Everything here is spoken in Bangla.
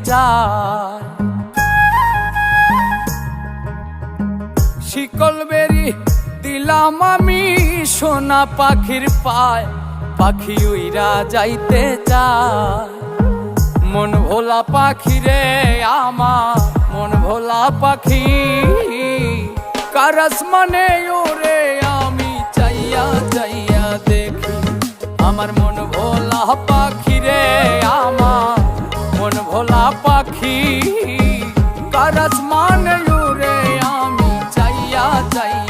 যায়। শিকল বেরি দিলাম আমি সোনা পাখির পায়, পাখি উইরা যাইতে চায়। মন ভোলা পাখি রে আমার, মন ভোলা পাখি, কার আসমানে ওরে আমি চাইয়া চাইয়া দেখি। আমার মন ভোলা পাখি রে আমার, মন ভোলা পাখি, কার আসমানে ওরে আমি চাইয়া চাইয়া